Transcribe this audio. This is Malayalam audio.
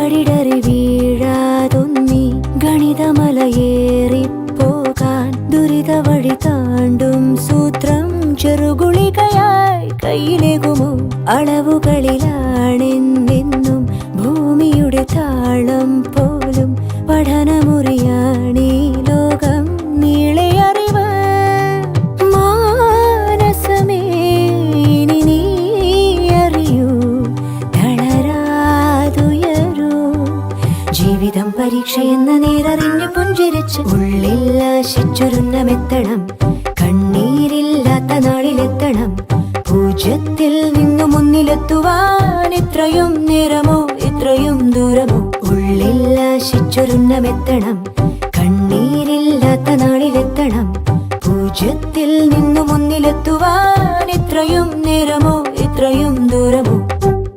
വഴിടറി വീഴാതൊന്നി ഗണിതമലയേറിപ്പോകാൻ ദുരിത വഴി താണ്ടും സൂത്രം ചെറുകുളികയായി കയ്യിലേകുമോ? അളവുകളിലാണെന്നെന്നും ഭൂമിയുടെ താളം പോലും പഠനമുറിയാണീ ലോകം നീളെ അറിവ്. മാനസമേ ഇനി നീ അറിയൂ, തളരാതുയരൂ. ജീവിതം പരീക്ഷയെന്ന നേരറിഞ്ഞു പുഞ്ചിരിച്ച് ഉള്ളിൽ ആശിച്ചൊരുന്നമെത്തണം. കണ്ണീരില്ലാത്ത നാളിലെത്തണം. പൂജ്യത്തിൽ നിന്നു മുന്നിലെത്തുവാൻ ഇത്രയും നേരമോ ഇത്രയും ദൂരമോ? ഉള്ളിൽ ആശിച്ചൊരുന്നമെത്തണം. കണ്ണീരില്ലാത്ത നാളിലെത്തണം. പൂജ്യത്തിൽ നിന്നു മുന്നിലെത്തുവാൻ ഇത്രയും നേരമോ